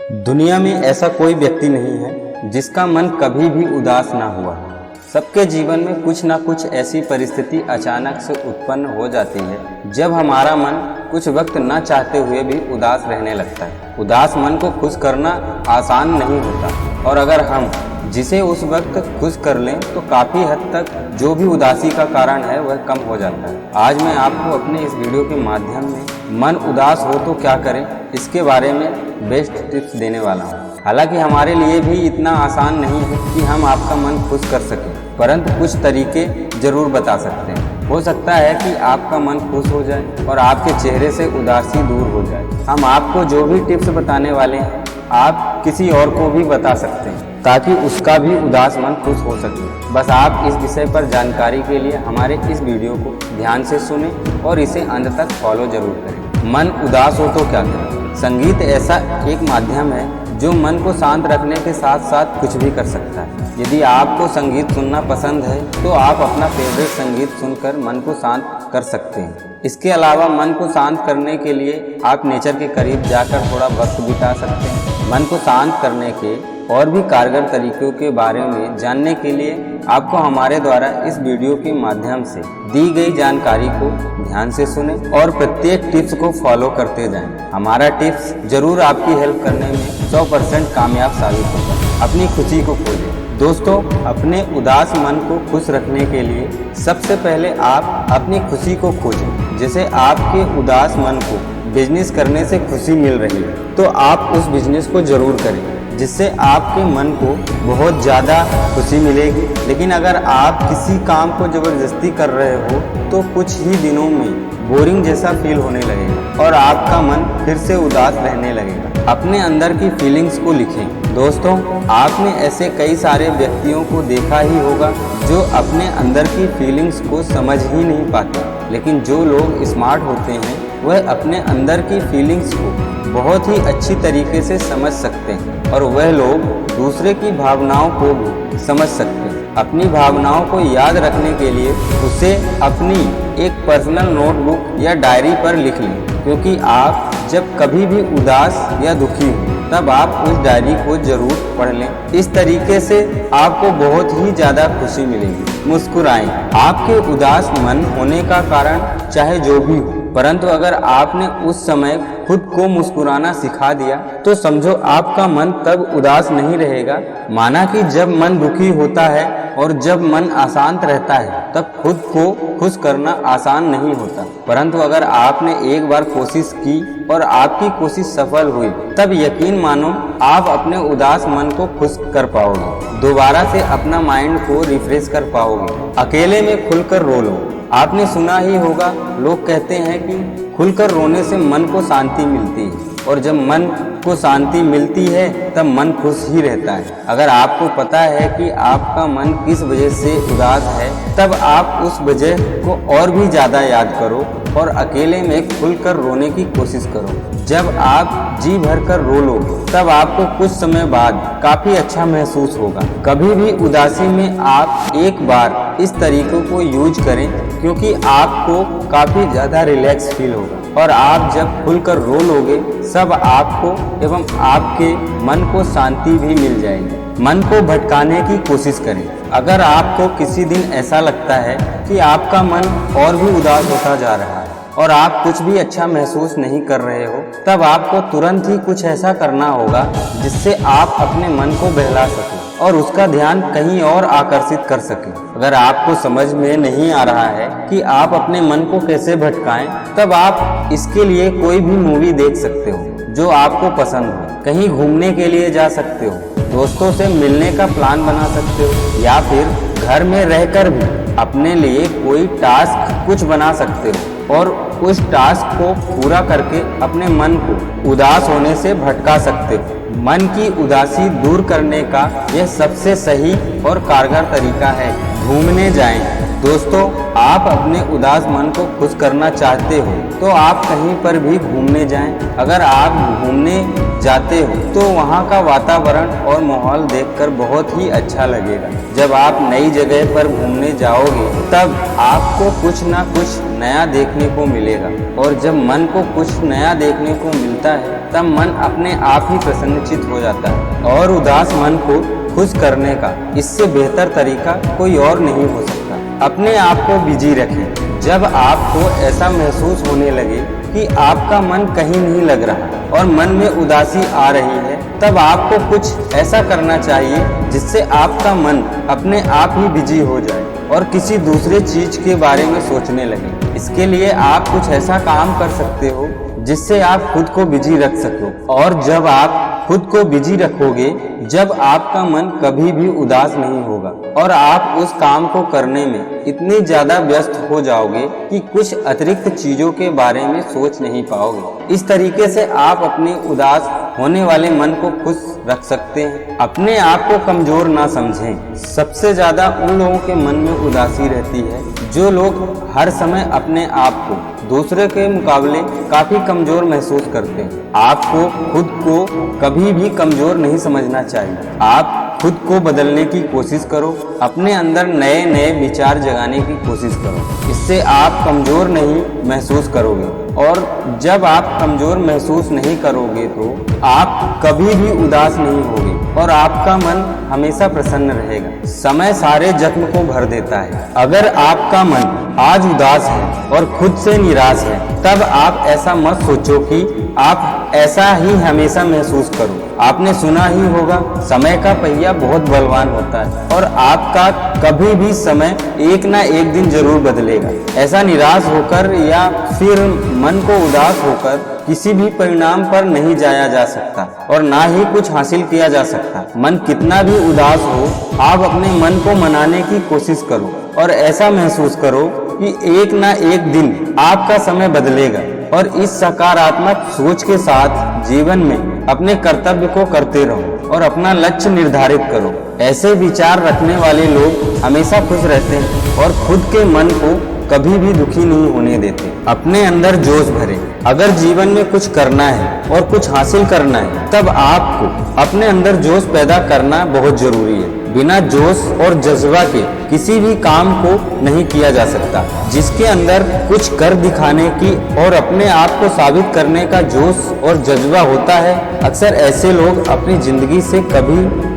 दुनिया में ऐसा कोई व्यक्ति नहीं है जिसका मन कभी भी उदास ना हुआ हो। सबके जीवन में कुछ ना कुछ ऐसी परिस्थिति अचानक से उत्पन्न हो जाती है जब हमारा मन कुछ वक्त ना चाहते हुए भी उदास रहने लगता है। उदास मन को खुश करना आसान नहीं होता और अगर हम जिसे उस वक्त खुश कर लें तो काफ़ी हद तक जो भी उदासी का कारण है वह कम हो जाता है। आज मैं आपको अपने इस वीडियो के माध्यम में मन उदास हो तो क्या करें इसके बारे में बेस्ट टिप्स देने वाला हूँ। हालांकि हमारे लिए भी इतना आसान नहीं है कि हम आपका मन खुश कर सकें, परंतु कुछ तरीके ज़रूर बता सकते हैं। हो सकता है कि आपका मन खुश हो जाए और आपके चेहरे से उदासी दूर हो जाए। हम आपको जो भी टिप्स बताने वाले हैं आप किसी और को भी बता सकते हैं ताकि उसका भी उदास मन खुश हो सके। बस आप इस विषय पर जानकारी के लिए हमारे इस वीडियो को ध्यान से सुनें और इसे अंत तक फॉलो जरूर करें। मन उदास हो तो क्या करें? संगीत ऐसा एक माध्यम है जो मन को शांत रखने के साथ साथ कुछ भी कर सकता है। यदि आपको संगीत सुनना पसंद है तो आप अपना फेवरेट संगीत सुनकर मन को शांत कर सकते हैं। इसके अलावा मन को शांत करने के लिए आप नेचर के करीब जाकर थोड़ा वक्त बिता सकते हैं। मन को शांत करने के और भी कारगर तरीकों के बारे में जानने के लिए आपको हमारे द्वारा इस वीडियो के माध्यम से दी गई जानकारी को ध्यान से सुनें और प्रत्येक टिप्स को फॉलो करते जाएं। हमारा टिप्स जरूर आपकी हेल्प करने में 100% कामयाब साबित होगा। अपनी खुशी को खोजें। दोस्तों, अपने उदास मन को खुश रखने के लिए सबसे पहले आप अपनी खुशी को खोजें। जैसे आपके उदास मन को बिजनेस करने से खुशी मिल रही है तो आप उस बिजनेस को जरूर करें जिससे आपके मन को बहुत ज़्यादा खुशी मिलेगी। लेकिन अगर आप किसी काम को ज़बरदस्ती कर रहे हो तो कुछ ही दिनों में बोरिंग जैसा फील होने लगेगा और आपका मन फिर से उदास रहने लगेगा। अपने अंदर की फीलिंग्स को लिखें। दोस्तों, आपने ऐसे कई सारे व्यक्तियों को देखा ही होगा जो अपने अंदर की फीलिंग्स को समझ ही नहीं पाते, लेकिन जो लोग स्मार्ट होते हैं वह अपने अंदर की फीलिंग्स को बहुत ही अच्छी तरीके से समझ सकते हैं और वह लोग दूसरे की भावनाओं को भी समझ सकते हैं। अपनी भावनाओं को याद रखने के लिए उसे अपनी एक पर्सनल नोटबुक या डायरी पर लिख लें, क्योंकि आप जब कभी भी उदास या दुखी हो तब आप उस डायरी को जरूर पढ़ लें। इस तरीके से आपको बहुत ही ज़्यादा खुशी मिलेगी। मुस्कुराएं। आपके उदास मन होने का कारण चाहे जो भी हो, परंतु अगर आपने उस समय खुद को मुस्कुराना सिखा दिया तो समझो आपका मन तब उदास नहीं रहेगा। माना कि जब मन दुखी होता है और जब मन अशांत रहता है तब खुद को खुश करना आसान नहीं होता, परंतु अगर आपने एक बार कोशिश की और आपकी कोशिश सफल हुई तब यकीन मानो आप अपने उदास मन को खुश कर पाओगे। दोबारा से अपना माइंड को रिफ्रेश कर पाओगे। अकेले में खुलकर रो लो। आपने सुना ही होगा, लोग कहते हैं कि खुलकर रोने से मन को शांति मिलती है और जब मन को शांति मिलती है तब मन खुश ही रहता है। अगर आपको पता है कि आपका मन किस वजह से उदास है तब आप उस वजह को और भी ज़्यादा याद करो और अकेले में खुलकर रोने की कोशिश करो। जब आप जी भरकर रो लोगे तब आपको कुछ समय बाद काफ़ी अच्छा महसूस होगा। कभी भी उदासी में आप एक बार इस तरीकों को यूज करें क्योंकि आपको काफ़ी ज़्यादा रिलैक्स फील होगा और आप जब खुलकर रो लोगे सब आपको एवं आपके मन को शांति भी मिल जाएगी। मन को भटकाने की कोशिश करें। अगर आपको किसी दिन ऐसा लगता है कि आपका मन और भी उदास होता जा रहा है और आप कुछ भी अच्छा महसूस नहीं कर रहे हो तब आपको तुरंत ही कुछ ऐसा करना होगा जिससे आप अपने मन को बहला सकें और उसका ध्यान कहीं और आकर्षित कर सकें। अगर आपको समझ में नहीं आ रहा है कि आप अपने मन को कैसे भटकाएं तब आप इसके लिए कोई भी मूवी देख सकते हो जो आपको पसंद हो। कहीं घूमने के लिए जा सकते हो, दोस्तों से मिलने का प्लान बना सकते हो या फिर घर में रहकर भी अपने लिए कोई टास्क कुछ बना सकते हो और उस टास्क को पूरा करके अपने मन को उदास होने से भटका सकते हो। मन की उदासी दूर करने का यह सबसे सही और कारगर तरीका है। घूमने जाएं, दोस्तों, आप अपने उदास मन को खुश करना चाहते हो तो आप कहीं पर भी घूमने जाएं। अगर आप घूमने जाते हो तो वहाँ का वातावरण और माहौल देखकर बहुत ही अच्छा लगेगा। जब आप नई जगह पर घूमने जाओगे तब आपको कुछ ना कुछ नया देखने को मिलेगा, और जब मन को कुछ नया देखने को मिलता है तब मन अपने आप ही प्रसन्नचित हो जाता है। और उदास मन को खुश करने का इससे बेहतर तरीका कोई और नहीं हो सकता। अपने आप को बिजी रखें। जब आपको ऐसा महसूस होने लगे कि आपका मन कहीं नहीं लग रहा और मन में उदासी आ रही है, तब आपको कुछ ऐसा करना चाहिए जिससे आपका मन अपने आप ही बिजी हो जाए और किसी दूसरे चीज के बारे में सोचने लगे। इसके लिए आप कुछ ऐसा काम कर सकते हो जिससे आप खुद को बिजी रख सको। और जब आप खुद को बिजी रखोगे, जब आपका मन कभी भी उदास नहीं होगा और आप उस काम को करने में इतनी ज्यादा व्यस्त हो जाओगे कि कुछ अतिरिक्त चीजों के बारे में सोच नहीं पाओगे। इस तरीके से आप अपने उदास होने वाले मन को खुश रख सकते हैं। अपने आप को कमजोर ना समझें। सबसे ज्यादा उन लोगों के मन में उदासी रहती है जो लोग हर समय अपने आप को दूसरे के मुकाबले काफी कमजोर महसूस करते हैं। आपको खुद को कभी भी कमजोर नहीं समझना चाहिए। आप खुद को बदलने की कोशिश करो, अपने अंदर नए नए विचार जगाने की कोशिश करो। इससे आप कमजोर नहीं महसूस करोगे, और जब आप कमजोर महसूस नहीं करोगे तो आप कभी भी उदास नहीं होगे और आपका मन हमेशा प्रसन्न रहेगा। समय सारे जख्म को भर देता है। अगर आपका मन आज उदास है और खुद से निराश है, तब आप ऐसा मत सोचो कि आप ऐसा ही हमेशा महसूस करो। आपने सुना ही होगा, समय का पहिया बहुत बलवान होता है और आपका कभी भी समय एक ना एक दिन जरूर बदलेगा। ऐसा निराश होकर या फिर मन को उदास होकर किसी भी परिणाम पर नहीं जाया जा सकता और ना ही कुछ हासिल किया जा सकता। मन कितना भी उदास हो, आप अपने मन को मनाने की कोशिश करो और ऐसा महसूस करो कि एक ना एक दिन आपका समय बदलेगा। और इस सकारात्मक सोच के साथ जीवन में अपने कर्तव्य को करते रहो और अपना लक्ष्य निर्धारित करो। ऐसे विचार रखने वाले लोग हमेशा खुश रहते हैं और खुद के मन को कभी भी दुखी नहीं होने देते। अपने अंदर जोश भरे। अगर जीवन में कुछ करना है और कुछ हासिल करना है, तब आपको अपने अंदर जोश पैदा करना बहुत जरूरी है। बिना जोश और जज्बा के किसी भी काम को नहीं किया जा सकता। जिसके अंदर कुछ कर दिखाने की और अपने आप को साबित करने का जोश और जज्बा होता है, अक्सर ऐसे लोग अपनी जिंदगी से कभी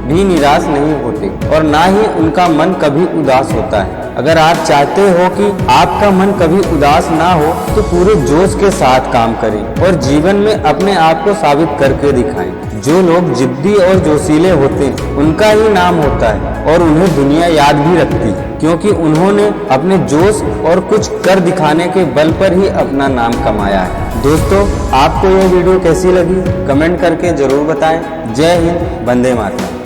भी निराश नहीं होते और ना ही उनका मन कभी उदास होता है। अगर आप चाहते हो कि आपका मन कभी उदास ना हो तो पूरे जोश के साथ काम करें और जीवन में अपने आप को साबित करके दिखाएं। जो लोग जिद्दी और जोशीले होते हैं उनका ही नाम होता है और उन्हें दुनिया याद भी रखती है, क्योंकि उन्होंने अपने जोश और कुछ कर दिखाने के बल पर ही अपना नाम कमाया है। दोस्तों, आपको यह वीडियो कैसी लगी कमेंट करके जरूर बताएं। जय हिंद, वंदे मातरम।